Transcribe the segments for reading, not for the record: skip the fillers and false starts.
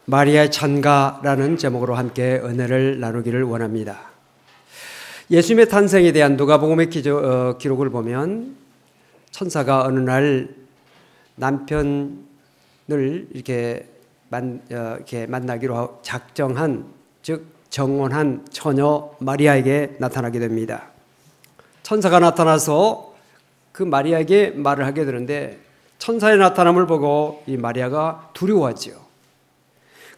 마리아의 찬가라는 제목으로 함께 은혜를 나누기를 원합니다. 예수님의 탄생에 대한 누가복음의 기록을 보면 천사가 어느 날 남편을 이렇게 만나기로 작정한, 즉 정혼한 처녀 마리아에게 나타나게 됩니다. 천사가 나타나서 그 마리아에게 말을 하게 되는데 천사의 나타남을 보고 이 마리아가 두려워하지요.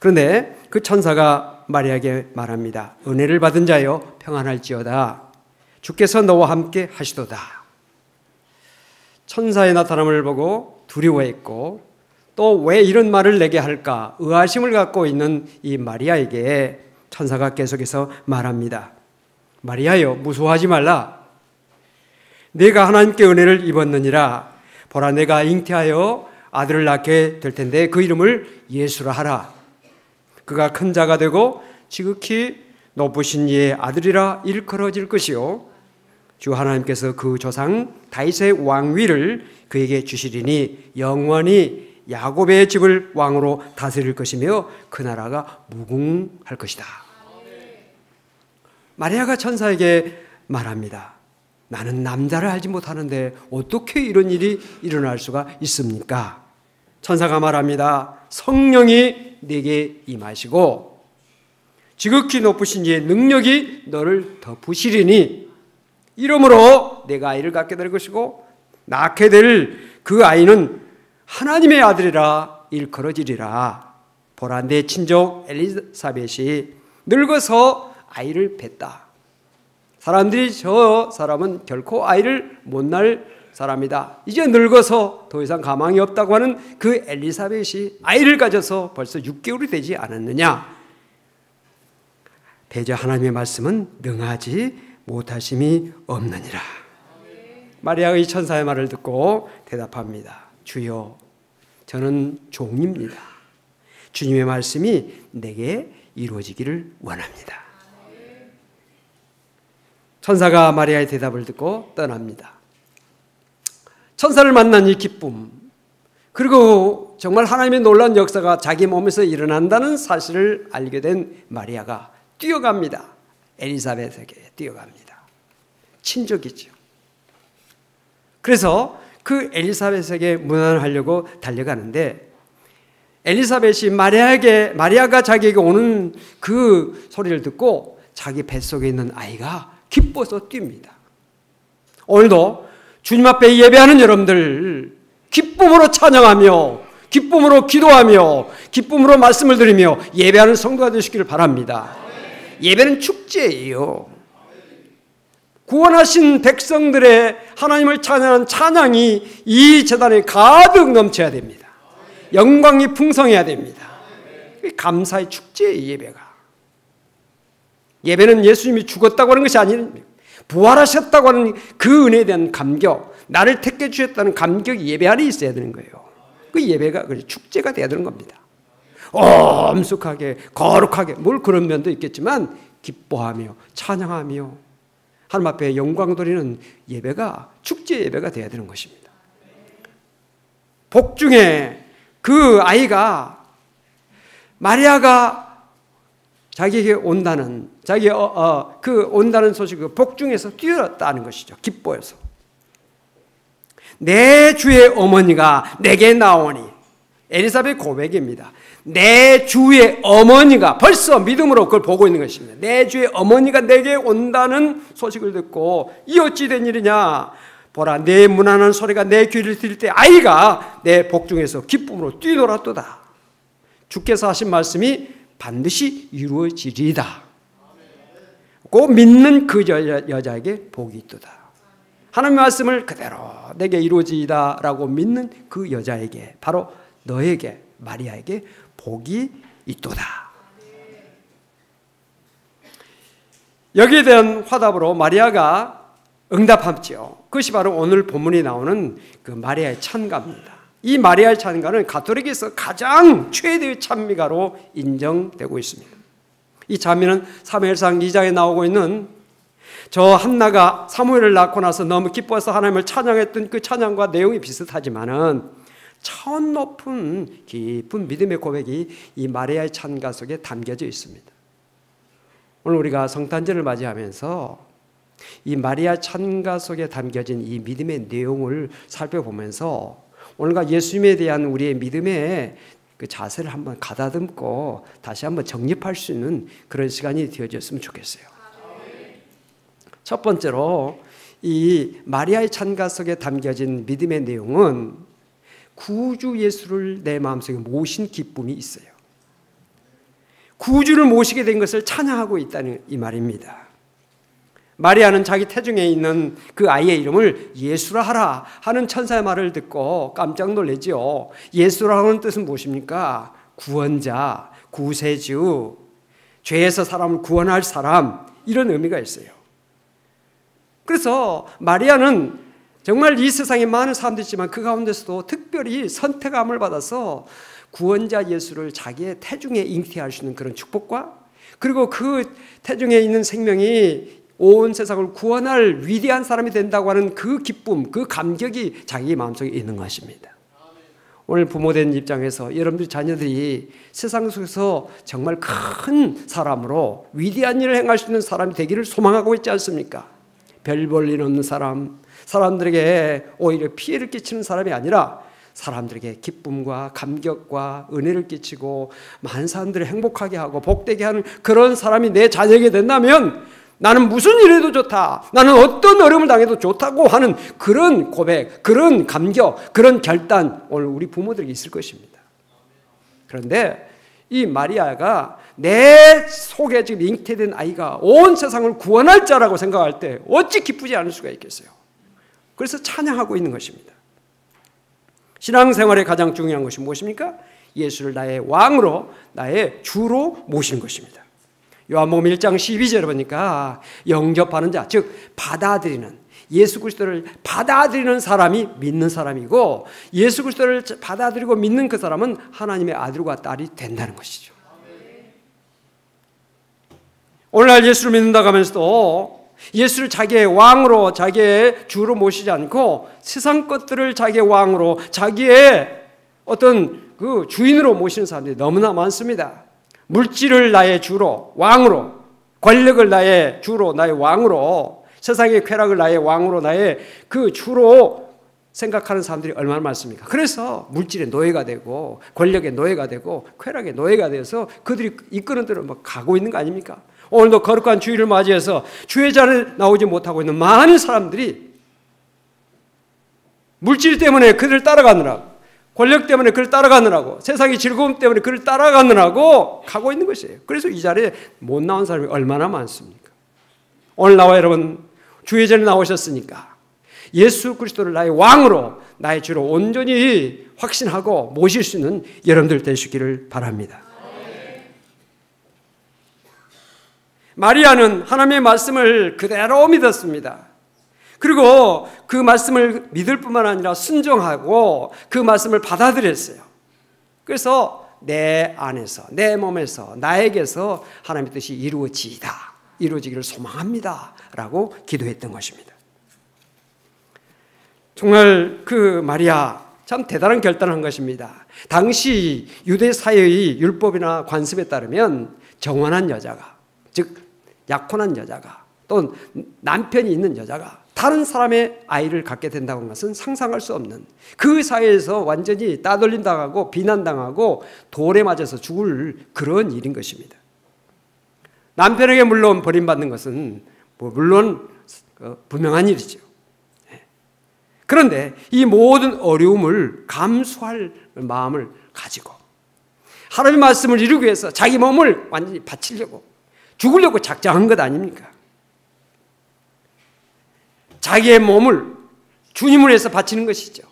그런데 그 천사가 마리아에게 말합니다. 은혜를 받은 자여 평안할지어다. 주께서 너와 함께 하시도다. 천사의 나타남을 보고 두려워했고 또 왜 이런 말을 내게 할까 의아심을 갖고 있는 이 마리아에게 천사가 계속해서 말합니다. 마리아여, 무서워하지 말라. 내가 하나님께 은혜를 입었느니라. 보라, 내가 잉태하여 아들을 낳게 될 텐데 그 이름을 예수라 하라. 그가 큰 자가 되고 지극히 높으신 이의 아들이라 일컬어질 것이요 주 하나님께서 그 조상 다윗의 왕위를 그에게 주시리니 영원히 야곱의 집을 왕으로 다스릴 것이며 그 나라가 무궁할 것이다. 마리아가 천사에게 말합니다. 나는 남자를 알지 못하는데 어떻게 이런 일이 일어날 수가 있습니까? 천사가 말합니다. 성령이 네게 임하시고 지극히 높으신 이의 능력이 너를 덮으시리니 이러므로 내가 아이를 갖게 될 것이고 낳게 될 그 아이는 하나님의 아들이라 일컬어지리라. 보라, 내 친족 엘리사벳이 늙어서 아이를 뱄다. 사람들이 저 사람은 결코 아이를 못 낳을 사람이다. 이제 늙어서 더 이상 가망이 없다고 하는 그 엘리사벳이 아이를 가져서 벌써 6개월이 되지 않았느냐. 대저 하나님의 말씀은 능하지 못하심이 없느니라. 마리아가 이 천사의 말을 듣고 대답합니다. 주여, 저는 종입니다. 주님의 말씀이 내게 이루어지기를 원합니다. 천사가 마리아의 대답을 듣고 떠납니다. 천사를 만난 이 기쁨, 그리고 정말 하나님의 놀라운 역사가 자기 몸에서 일어난다는 사실을 알게 된 마리아가 뛰어갑니다. 엘리사벳에게 뛰어갑니다. 친족이죠. 그래서 그 엘리사벳에게 문안하려고 달려가는데 엘리사벳이 마리아가 자기에게 오는 그 소리를 듣고 자기 뱃속에 있는 아이가 기뻐서 뜁니다. 오늘도 주님 앞에 예배하는 여러분들 기쁨으로 찬양하며 기쁨으로 기도하며 기쁨으로 말씀을 드리며 예배하는 성도가 되시기를 바랍니다. 예배는 축제예요. 구원하신 백성들의 하나님을 찬양하는 찬양이 이 제단에 가득 넘쳐야 됩니다. 영광이 풍성해야 됩니다. 감사의 축제예요, 예배가. 예배는 예수님이 죽었다고 하는 것이 아닙니다. 부활하셨다고 하는 그 은혜에 대한 감격, 나를 택해 주셨다는 감격이 예배 안에 있어야 되는 거예요. 그 예배가 축제가 돼야 되는 겁니다. 엄숙하게 거룩하게, 뭘 그런 면도 있겠지만 기뻐하며 찬양하며 하나님 앞에 영광 돌리는 예배가 축제 예배가 돼야 되는 것입니다. 복중에 그 아이가 마리아가 자기에게 온다는 온다는 소식을 복중에서 뛰어났다는 것이죠. 기뻐해서. 내 주의 어머니가 내게 나오니, 엘리사벳 고백입니다. 내 주의 어머니가 벌써 믿음으로 그걸 보고 있는 것입니다. 내 주의 어머니가 내게 온다는 소식을 듣고 이 어찌 된 일이냐. 보라, 내 문안한 소리가 내 귀를 들릴 때 아이가 내 복중에서 기쁨으로 뛰놀았도다. 주께서 하신 말씀이 반드시 이루어지리이다. 고 믿는 그 여자에게 복이 있도다. 하나님의 말씀을 그대로 내게 이루어지이다 라고 믿는 그 여자에게, 바로 너에게, 마리아에게 복이 있도다. 여기에 대한 화답으로 마리아가 응답하죠. 그것이 바로 오늘 본문에 나오는 그 마리아의 찬가입니다. 이 마리아의 찬가는 가톨릭에서 가장 최대의 찬미가로 인정되고 있습니다. 이 찬미는 사무엘상 2장에 나오고 있는 저 한나가 사무엘을 낳고 나서 너무 기뻐서 하나님을 찬양했던 그 찬양과 내용이 비슷하지만은 차원 높은 깊은 믿음의 고백이 이 마리아의 찬가 속에 담겨져 있습니다. 오늘 우리가 성탄절을 맞이하면서 이 마리아 찬가 속에 담겨진 이 믿음의 내용을 살펴보면서 오늘과 예수님에 대한 우리의 믿음의 그 자세를 한번 가다듬고 다시 한번 정립할 수 있는 그런 시간이 되어졌으면 좋겠어요. 첫 번째로 이 마리아의 찬가 속에 담겨진 믿음의 내용은 구주 예수를 내 마음속에 모신 기쁨이 있어요. 구주를 모시게 된 것을 찬양하고 있다는 이 말입니다. 마리아는 자기 태중에 있는 그 아이의 이름을 예수라 하라 하는 천사의 말을 듣고 깜짝 놀라지요. 예수라는 뜻은 무엇입니까? 구원자, 구세주, 죄에서 사람을 구원할 사람, 이런 의미가 있어요. 그래서 마리아는 정말 이 세상에 많은 사람들이 있지만 그 가운데서도 특별히 선택함을 받아서 구원자 예수를 자기의 태중에 잉태할 수 있는 그런 축복과, 그리고 그 태중에 있는 생명이 온 세상을 구원할 위대한 사람이 된다고 하는 그 기쁨, 그 감격이 자기 마음속에 있는 것입니다. 오늘 부모된 입장에서 여러분들 자녀들이 세상 속에서 정말 큰 사람으로 위대한 일을 행할 수 있는 사람이 되기를 소망하고 있지 않습니까? 별 볼 일 없는 사람, 사람들에게 오히려 피해를 끼치는 사람이 아니라 사람들에게 기쁨과 감격과 은혜를 끼치고 많은 사람들을 행복하게 하고 복되게 하는 그런 사람이 내 자녀에게 된다면 나는 무슨 일해도 좋다, 나는 어떤 어려움을 당해도 좋다고 하는 그런 고백, 그런 감격, 그런 결단 오늘 우리 부모들에게 있을 것입니다. 그런데 이 마리아가 내 속에 지금 잉태된 아이가 온 세상을 구원할 자라고 생각할 때 어찌 기쁘지 않을 수가 있겠어요. 그래서 찬양하고 있는 것입니다. 신앙생활의 가장 중요한 것이 무엇입니까? 예수를 나의 왕으로, 나의 주로 모시는 것입니다. 요한복음 1장 12절에 보니까 영접하는 자, 즉 받아들이는, 예수 그리스도를 받아들이는 사람이 믿는 사람이고, 예수 그리스도를 받아들이고 믿는 그 사람은 하나님의 아들과 딸이 된다는 것이죠. 오늘날 예수를 믿는다고 하면서도 예수를 자기의 왕으로, 자기의 주로 모시지 않고 세상 것들을 자기의 왕으로, 자기의 어떤 그 주인으로 모시는 사람들이 너무나 많습니다. 물질을 나의 주로, 왕으로, 권력을 나의 주로, 나의 왕으로, 세상의 쾌락을 나의 왕으로, 나의 그 주로 생각하는 사람들이 얼마나 많습니까? 그래서 물질의 노예가 되고 권력의 노예가 되고 쾌락의 노예가 돼서 그들이 이끄는 대로 막 가고 있는 거 아닙니까? 오늘도 거룩한 주일을 맞이해서 주의 자리에 나오지 못하고 있는 많은 사람들이 물질 때문에 그들을 따라가느라고, 권력 때문에 그를 따라가느라고, 세상의 즐거움 때문에 그를 따라가느라고 가고 있는 것이에요. 그래서 이 자리에 못 나온 사람이 얼마나 많습니까? 오늘 나와 여러분 주의 자리에 나오셨으니까 예수 그리스도를 나의 왕으로, 나의 주로 온전히 확신하고 모실 수 있는 여러분들 되시기를 바랍니다. 마리아는 하나님의 말씀을 그대로 믿었습니다. 그리고 그 말씀을 믿을 뿐만 아니라 순종하고 그 말씀을 받아들였어요. 그래서 내 안에서, 내 몸에서, 나에게서 하나님의 뜻이 이루어지기를 소망합니다 라고 기도했던 것입니다. 정말 그 마리아 참 대단한 결단을 한 것입니다. 당시 유대 사회의 율법이나 관습에 따르면 정혼한 여자가, 즉 약혼한 여자가, 또 남편이 있는 여자가 다른 사람의 아이를 갖게 된다고 하는 것은 상상할 수 없는, 그 사회에서 완전히 따돌림당하고 비난당하고 돌에 맞아서 죽을 그런 일인 것입니다. 남편에게 물론 버림받는 것은 물론 분명한 일이죠. 그런데 이 모든 어려움을 감수할 마음을 가지고 하나님의 말씀을 이루기 위해서 자기 몸을 완전히 바치려고, 죽으려고 작정한 것 아닙니까? 자기의 몸을 주님을 위해서 바치는 것이죠.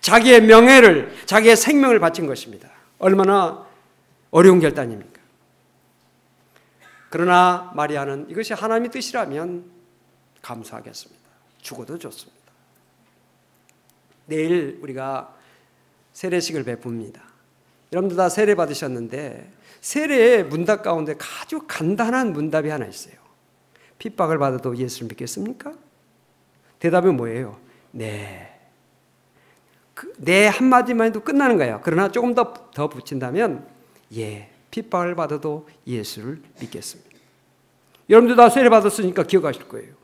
자기의 명예를, 자기의 생명을 바친 것입니다. 얼마나 어려운 결단입니까? 그러나 마리아는 이것이 하나님의 뜻이라면 감수하겠습니다. 죽어도 좋습니다. 내일 우리가 세례식을 베풉니다. 여러분들 다 세례 받으셨는데 세례의 문답 가운데 아주 간단한 문답이 하나 있어요. 핍박을 받아도 예수를 믿겠습니까? 대답이 뭐예요? 네. 내 한마디만 해도 끝나는 거예요. 그러나 조금 더 붙인다면 핍박을 받아도 예수를 믿겠습니다. 여러분들 다 세례 받았으니까 기억하실 거예요.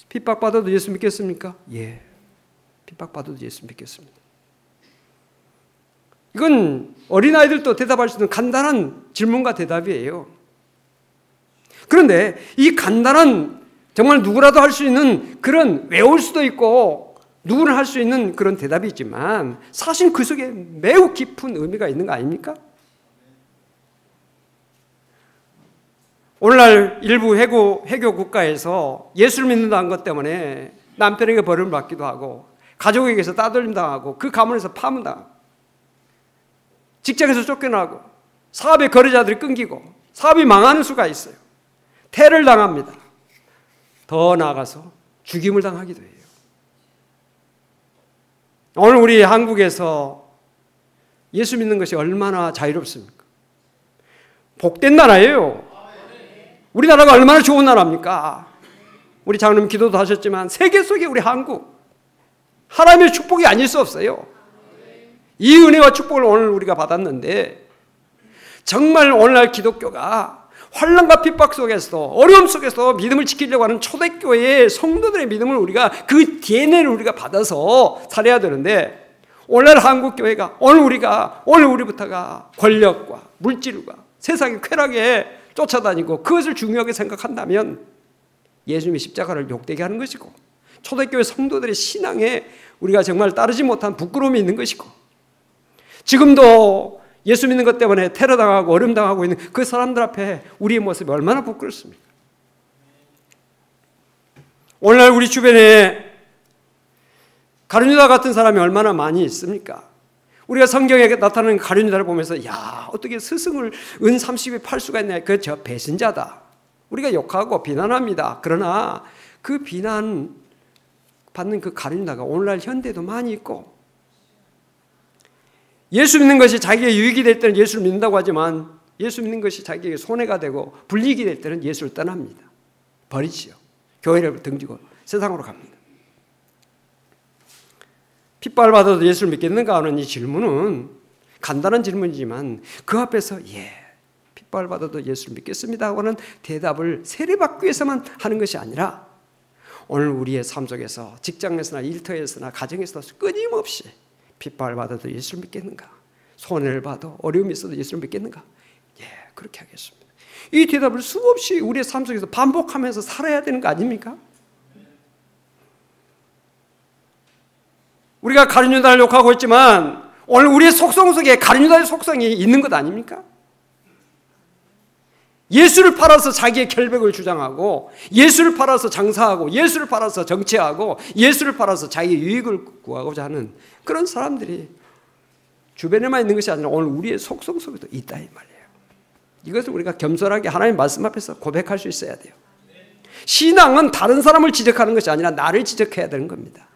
핍박 받아도 예수 믿겠습니까? 핍박 받아도 예수 믿겠습니다. 이건 어린아이들도 대답할 수 있는 간단한 질문과 대답이에요. 그런데 이 간단한 정말 누구라도 할 수 있는 그런 외울 수도 있고 누구나 할 수 있는 그런 대답이 있지만 사실 그 속에 매우 깊은 의미가 있는 거 아닙니까? 오늘날 일부 해교 국가에서 예수를 믿는다는 것 때문에 남편에게 벌을 받기도 하고 가족에게서 따돌림 당하고 그 가문에서 파문당하고 직장에서 쫓겨나고 사업의 거래자들이 끊기고 사업이 망하는 수가 있어요. 퇴를 당합니다. 더 나아가서 죽임을 당하기도 해요. 오늘 우리 한국에서 예수 믿는 것이 얼마나 자유롭습니까? 복된 나라예요. 우리나라가 얼마나 좋은 나라입니까? 우리 장로님 기도도 하셨지만 세계 속에 우리 한국 하나님의 축복이 아닐 수 없어요. 이 은혜와 축복을 오늘 우리가 받았는데 정말 오늘날 기독교가 환난과 핍박 속에서 어려움 속에서 믿음을 지키려고 하는 초대교회의 성도들의 믿음을 우리가 그 DNA를 우리가 받아서 살아야 되는데 오늘날 한국교회가 오늘 우리부터가 권력과 물질과 세상의 쾌락에 쫓아다니고 그것을 중요하게 생각한다면 예수님의 십자가를 욕되게 하는 것이고 초대교회 성도들의 신앙에 우리가 정말 따르지 못한 부끄러움이 있는 것이고 지금도 예수 믿는 것 때문에 테러당하고 어려움당하고 있는 그 사람들 앞에 우리의 모습이 얼마나 부끄럽습니까? 오늘날 우리 주변에 가룟유다 같은 사람이 얼마나 많이 있습니까? 우리가 성경에 나타나는 가룟유다를 보면서 어떻게 스승을 은 30에 팔 수가 있냐, 저 배신자다. 우리가 욕하고 비난합니다. 그러나 그 비난 받는 그 가룟유다가 오늘날 현대도 많이 있고 예수 믿는 것이 자기에게 유익이 될 때는 예수를 믿는다고 하지만 예수 믿는 것이 자기에게 손해가 되고 불이익이 될 때는 예수를 떠납니다. 버리지요. 교회를 등지고 세상으로 갑니다. 핍박을 받아도 예수를 믿겠는가 하는 이 질문은 간단한 질문이지만 그 앞에서 핍박을 받아도 예수를 믿겠습니다 하고는 대답을 세례받기 위해서만 하는 것이 아니라 오늘 우리의 삶 속에서 직장에서나 일터에서나 가정에서도 끊임없이 핍박을 받아도 예수를 믿겠는가? 손해를 봐도 어려움이 있어도 예수를 믿겠는가? 그렇게 하겠습니다. 이 대답을 수없이 우리의 삶 속에서 반복하면서 살아야 되는 거 아닙니까? 우리가 가룟유다를 욕하고 있지만 오늘 우리의 속성 속에 가룟유다의 속성이 있는 것 아닙니까? 예수를 팔아서 자기의 결백을 주장하고 예수를 팔아서 장사하고 예수를 팔아서 정치하고 예수를 팔아서 자기의 유익을 구하고자 하는 그런 사람들이 주변에만 있는 것이 아니라 오늘 우리의 속성 속에도 있다 이 말이에요. 이것을 우리가 겸손하게 하나님 말씀 앞에서 고백할 수 있어야 돼요. 신앙은 다른 사람을 지적하는 것이 아니라 나를 지적해야 되는 겁니다.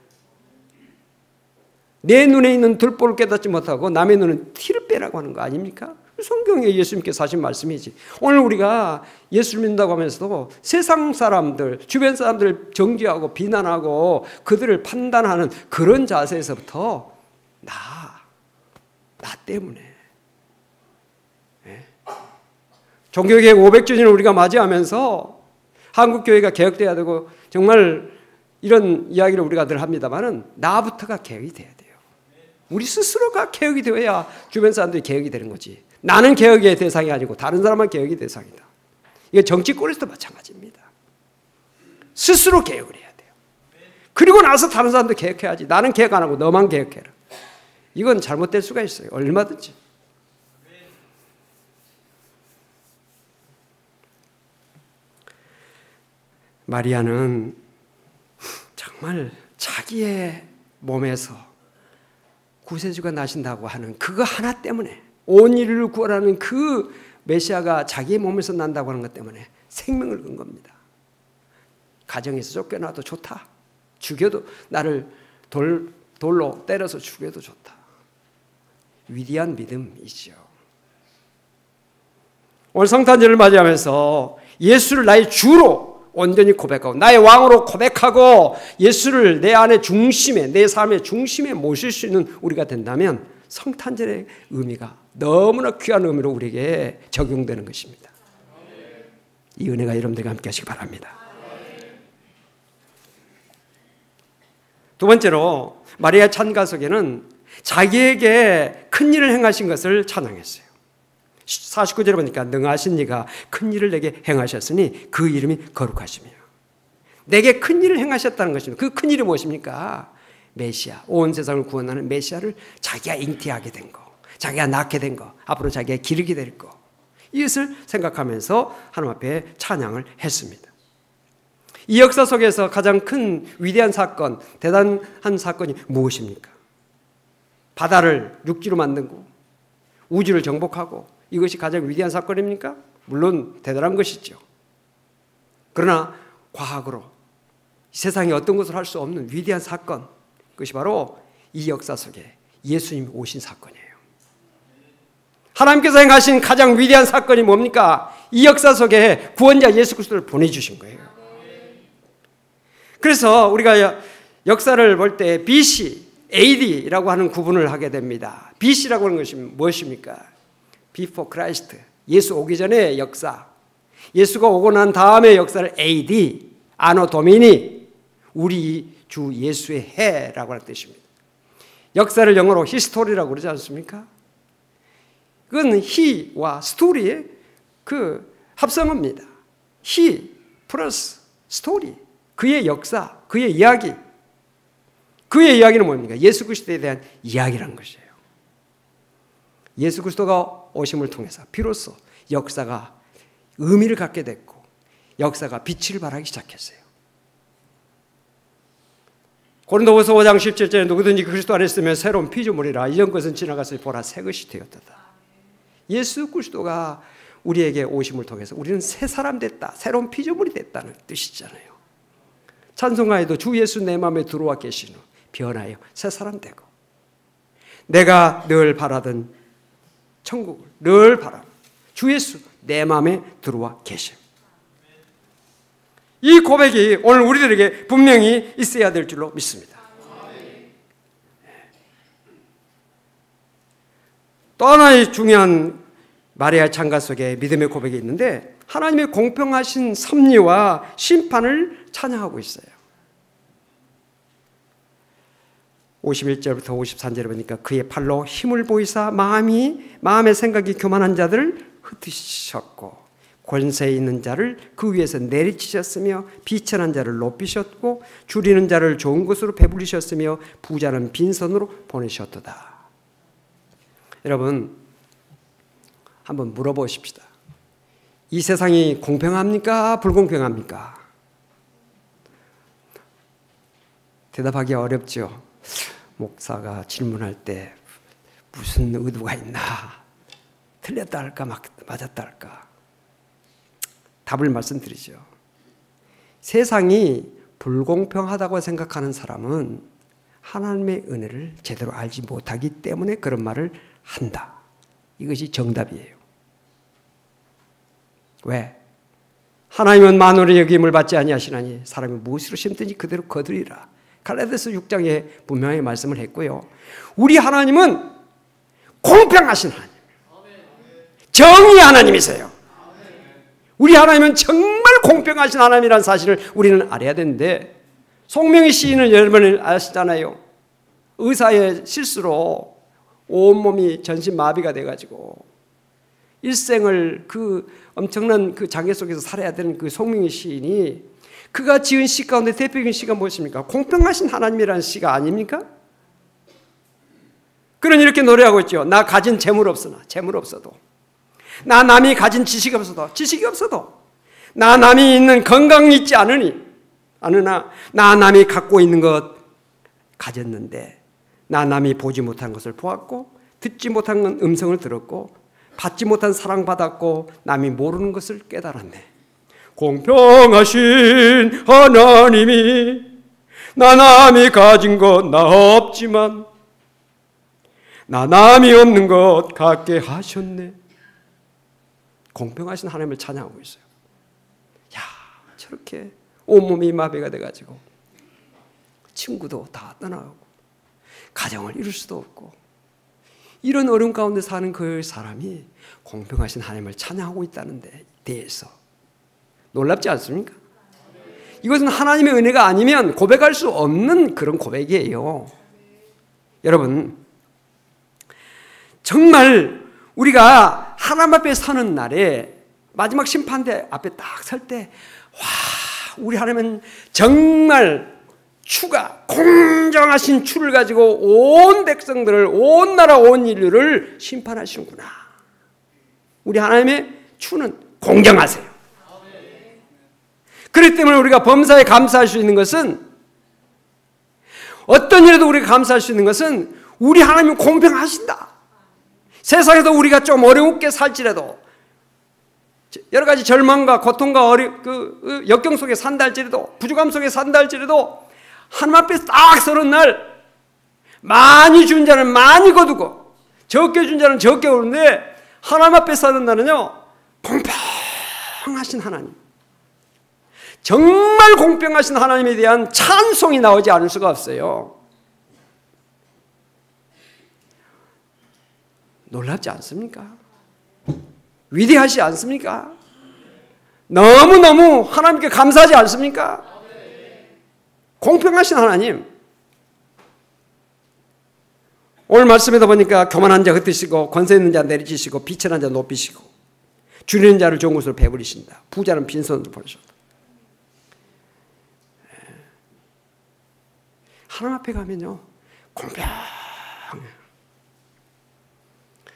내 눈에 있는 들보를 깨닫지 못하고 남의 눈은 티를 빼라고 하는 거 아닙니까? 성경에 예수님께서 하신 말씀이지. 오늘 우리가 예수를 믿는다고 하면서도 세상 사람들, 주변 사람들을 정죄하고 비난하고 그들을 판단하는 그런 자세에서부터 나 때문에 종교개혁 500주년을 우리가 맞이하면서 한국교회가 개혁돼야 되고 정말 이런 이야기를 우리가 늘 합니다만은 나부터가 개혁이 돼야 돼요. 우리 스스로가 개혁이 되어야 주변 사람들이 개혁이 되는 거지. 나는 개혁의 대상이 아니고 다른 사람만 개혁의 대상이다. 이거 정치권에서도 마찬가지입니다. 스스로 개혁을 해야 돼요. 그리고 나서 다른 사람도 개혁해야지. 나는 개혁 안 하고 너만 개혁해라. 이건 잘못될 수가 있어요. 얼마든지. 마리아는 정말 자기의 몸에서 구세주가 나신다고 하는 그거 하나 때문에 온 인류를 구원하는 그 메시아가 자기의 몸에서 난다고 하는 것 때문에 생명을 건 겁니다. 가정에서 쫓겨나도 좋다. 죽여도 나를 돌로 때려서 죽여도 좋다. 위대한 믿음이죠. 오늘 성탄절을 맞이하면서 예수를 나의 주로 온전히 고백하고 나의 왕으로 고백하고 예수를 내 안의 중심에, 내 삶의 중심에 모실 수 있는 우리가 된다면 성탄절의 의미가 너무나 귀한 의미로 우리에게 적용되는 것입니다. 이 은혜가 여러분들과 함께 하시기 바랍니다. 두 번째로 마리아 찬가석에는 자기에게 큰 일을 행하신 것을 찬양했어요. 49절에 보니까 능하신 이가 큰 일을 내게 행하셨으니 그 이름이 거룩하시며, 내게 큰 일을 행하셨다는 것입니다. 그 큰 일이 무엇입니까? 메시아, 온 세상을 구원하는 메시아를 자기가 잉태하게 된 거, 자기가 낳게 된 거, 앞으로 자기가 기르게 될 거, 이것을 생각하면서 하나님 앞에 찬양을 했습니다. 이 역사 속에서 가장 큰 위대한 사건, 대단한 사건이 무엇입니까? 바다를 육지로 만들고 우주를 정복하고, 이것이 가장 위대한 사건입니까? 물론 대단한 것이죠. 그러나 과학으로 세상에 어떤 것을 할 수 없는 위대한 사건, 그것이 바로 이 역사 속에 예수님이 오신 사건이에요. 하나님께서 행하신 가장 위대한 사건이 뭡니까? 이 역사 속에 구원자 예수 그리스도를 보내주신 거예요. 그래서 우리가 역사를 볼 때 BC, AD라고 하는 구분을 하게 됩니다. BC라고 하는 것이 무엇입니까? Before Christ, 예수 오기 전의 역사. 예수가 오고 난 다음의 역사를 AD, 아노 도미니, 우리 주 예수의 해라고 하는 뜻입니다. 역사를 영어로 히스토리라고 그러지 않습니까? 그건 he와 스토리의 그 합성어입니다. he 플러스 스토리, 그의 역사, 그의 이야기. 그의 이야기는 뭡니까? 예수 그리스도에 대한 이야기라는 것이에요. 예수 그리스도가 오심을 통해서 비로소 역사가 의미를 갖게 됐고 역사가 빛을 발하기 시작했어요. 고린도후서 5장 17절에 누구든지 그리스도 안에 있으면 새로운 피조물이라, 이전 것은 지나갔으니 보라 새 것이 되었도다. 예수 그리스도가 우리에게 오심을 통해서 우리는 새 사람 됐다, 새로운 피조물이 됐다는 뜻이잖아요. 찬송가에도 주 예수 내 마음에 들어와 계신 후 변하여 새 사람 되고, 내가 늘 바라던 천국을 늘 바라 주 예수 내 마음에 들어와 계심. 이 고백이 오늘 우리들에게 분명히 있어야 될 줄로 믿습니다. 또 하나의 중요한 마리아 찬가 속에 믿음의 고백이 있는데, 하나님의 공평하신 섭리와 심판을 찬양하고 있어요. 51절부터 53절에 보니까 그의 팔로 힘을 보이사 마음의 생각이 교만한 자들을 흩으셨고 권세 있는 자를 그 위에서 내리치셨으며 비천한 자를 높이셨고 줄이는 자를 좋은 곳으로 배불리셨으며 부자는 빈손으로 보내셨도다. 여러분, 한번 물어보십시다. 이 세상이 공평합니까? 불공평합니까? 대답하기 어렵죠. 목사가 질문할 때 무슨 의도가 있나? 틀렸다 할까? 맞았다 할까? 답을 말씀드리죠. 세상이 불공평하다고 생각하는 사람은 하나님의 은혜를 제대로 알지 못하기 때문에 그런 말을 한다. 이것이 정답이에요. 왜? 하나님은 만물의 여김을 받지 아니하시나니 사람이 무엇으로 심든지 그대로 거두리라. 갈라디아서 6장에 분명히 말씀을 했고요. 우리 하나님은 공평하신 하나님, 정의 하나님이세요. 우리 하나님은 정말 공평하신 하나님이라는 사실을 우리는 알아야 되는데, 송명희 시인은 여러분 아시잖아요. 의사의 실수로 온몸이 전신 마비가 돼가지고 일생을 그 엄청난 그 장애 속에서 살아야 되는 그 송명희 시인이 그가 지은 시 가운데 대표적인 시가 무엇입니까? 공평하신 하나님이라는 시가 아닙니까? 그는 이렇게 노래하고 있죠. 나 가진 재물 없으나 재물 없어도, 나 남이 가진 지식이 없어도 지식이 없어도, 나 남이 있는 건강이 있지 않으나 나 남이 갖고 있는 것 가졌는데, 나 남이 보지 못한 것을 보았고 듣지 못한 음성을 들었고 받지 못한 사랑받았고 남이 모르는 것을 깨달았네. 공평하신 하나님이 나 남이 가진 것 나 없지만 나 남이 없는 것 갖게 하셨네. 공평하신 하나님을 찬양하고 있어요. 야, 저렇게 온몸이 마비가 돼가지고 친구도 다 떠나가고 가정을 이룰 수도 없고 이런 어려움 가운데 사는 그 사람이 공평하신 하나님을 찬양하고 있다는 데 대해서 놀랍지 않습니까? 이것은 하나님의 은혜가 아니면 고백할 수 없는 그런 고백이에요. 여러분, 정말 우리가 하나님 앞에 서는 날에 마지막 심판대 앞에 딱 설 때 와, 우리 하나님은 정말 추가 공정하신 추를 가지고 온 백성들을, 온 나라, 온 인류를 심판하시는구나. 우리 하나님의 추는 공정하세요. 그렇기 때문에 우리가 범사에 감사할 수 있는 것은, 어떤 일에도 우리가 감사할 수 있는 것은 우리 하나님은 공평하신다. 세상에서 우리가 좀 어렵게 살지라도, 여러 가지 절망과 고통과 역경 속에 산다 할지라도, 부족함 속에 산다 할지라도 하나님 앞에 딱 서는 날 많이 준 자는 많이 거두고 적게 준 자는 적게 오는데, 하나님 앞에 서는 날은요 공평하신 하나님, 정말 공평하신 하나님에 대한 찬송이 나오지 않을 수가 없어요. 놀랍지 않습니까? 위대하지 않습니까? 너무너무 하나님께 감사하지 않습니까? 공평하신 하나님. 오늘 말씀에도 보니까 교만한 자 흩으시고 권세 있는 자 내리치시고 비천한 자 높이시고 줄이는 자를 좋은 곳으로 배부리신다. 부자는 빈손으로 보내셨다. 하나님 앞에 가면요 공평해요.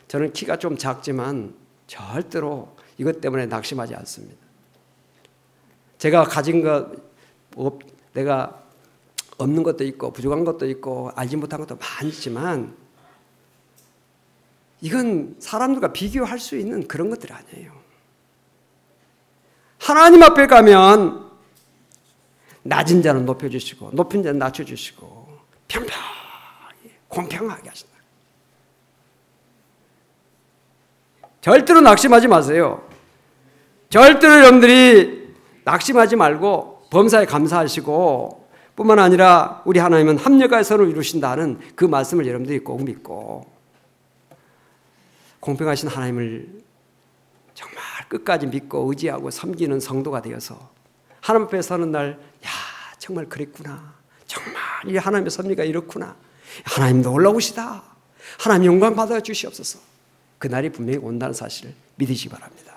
저는 키가 좀 작지만 절대로 이것 때문에 낙심하지 않습니다. 제가 가진 것, 내가 없는 것도 있고 부족한 것도 있고 알지 못한 것도 많지만 이건 사람들과 비교할 수 있는 그런 것들이 아니에요. 하나님 앞에 가면 낮은 자는 높여주시고 높은 자는 낮춰주시고 평평하게 공평하게 하신다. 절대로 낙심하지 마세요. 절대로 여러분들이 낙심하지 말고 범사에 감사하시고, 뿐만 아니라 우리 하나님은 합력하여 서로 이루신다는 그 말씀을 여러분들이 꼭 믿고 공평하신 하나님을 정말 끝까지 믿고 의지하고 섬기는 성도가 되어서 하나님 앞에 서는 날, 야 정말 그랬구나, 정말 이 하나님의 섭리가 이렇구나, 하나님 놀라우시다, 하나님 영광 받아 주시옵소서, 그날이 분명히 온다는 사실을 믿으시기 바랍니다.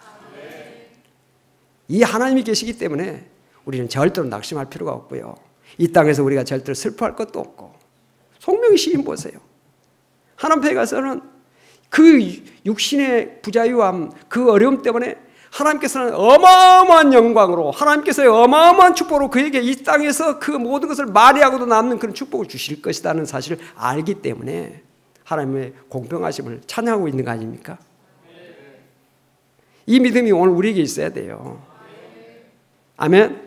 이 하나님이 계시기 때문에 우리는 절대로 낙심할 필요가 없고요, 이 땅에서 우리가 절대로 슬퍼할 것도 없고. 송명희 시인 보세요. 하나님 앞에 가서는 그 육신의 부자유함, 그 어려움 때문에 하나님께서는 어마어마한 영광으로, 하나님께서의 어마어마한 축복으로 그에게 이 땅에서 그 모든 것을 만회하고도 남는 그런 축복을 주실 것이라는 사실을 알기 때문에 하나님의 공평하심을 찬양하고 있는 거 아닙니까? 이 믿음이 오늘 우리에게 있어야 돼요. 아멘.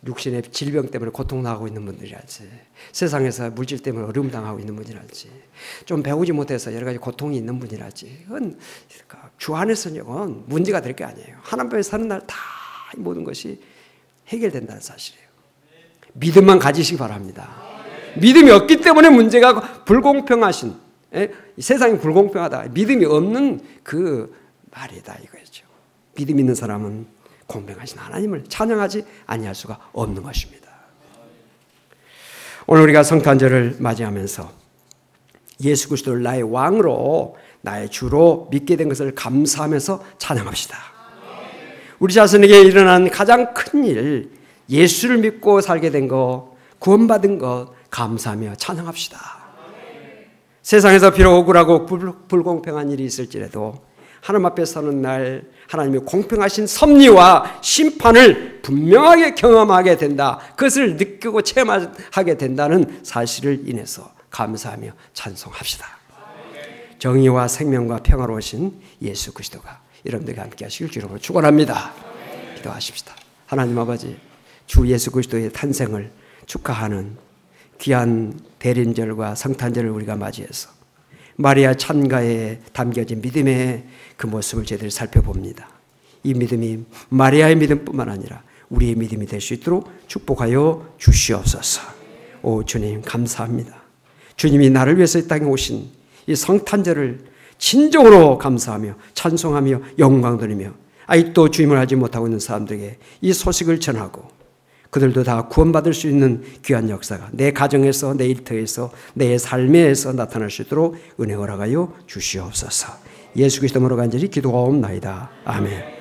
육신의 질병 때문에 고통당하고 있는 분들이랄지, 세상에서 물질 때문에 어려움 당하고 있는 분이랄지, 좀 배우지 못해서 여러 가지 고통이 있는 분이랄지, 이건 주 안에서는 문제가 될 게 아니에요. 하나님 앞에 서는 날 다 모든 것이 해결된다는 사실이에요. 믿음만 가지시기 바랍니다. 믿음이 없기 때문에 문제가 불공평하신, 세상이 불공평하다, 믿음이 없는 그 말이다 이거죠. 믿음 있는 사람은 공평하신 하나님을 찬양하지 아니할 수가 없는 것입니다. 오늘 우리가 성탄절을 맞이하면서 예수 그리스도를 나의 왕으로, 나의 주로 믿게 된 것을 감사하면서 찬양합시다. 우리 자신에게 일어난 가장 큰 일, 예수를 믿고 살게 된 것, 구원받은 것 감사하며 찬양합시다. 세상에서 비록 억울하고 불공평한 일이 있을지라도 하나님 앞에 서는 날 하나님의 공평하신 섭리와 심판을 분명하게 경험하게 된다. 그것을 느끼고 체험하게 된다는 사실을 인해서 감사하며 찬송합시다. 정의와 생명과 평화로우신 예수 그리스도가 여러분들과 함께 하시길 주로 축원합니다. 기도하십시다. 하나님 아버지, 주 예수 그리스도의 탄생을 축하하는 귀한 대림절과 성탄절을 우리가 맞이해서 마리아 찬가에 담겨진 믿음의 그 모습을 저희들이 살펴봅니다. 이 믿음이 마리아의 믿음뿐만 아니라 우리의 믿음이 될 수 있도록 축복하여 주시옵소서. 오 주님 감사합니다. 주님이 나를 위해서 이 땅에 오신 이 성탄절을 진정으로 감사하며 찬송하며 영광 돌리며 아직도 주임을 알지 못하고 있는 사람들에게 이 소식을 전하고 그들도 다 구원받을 수 있는 귀한 역사가 내 가정에서 내 일터에서 내 삶에서 나타날 수 있도록 은혜 허락하여 주시옵소서. 예수 그리스도 이름으로 간절히 기도하옵나이다. 아멘.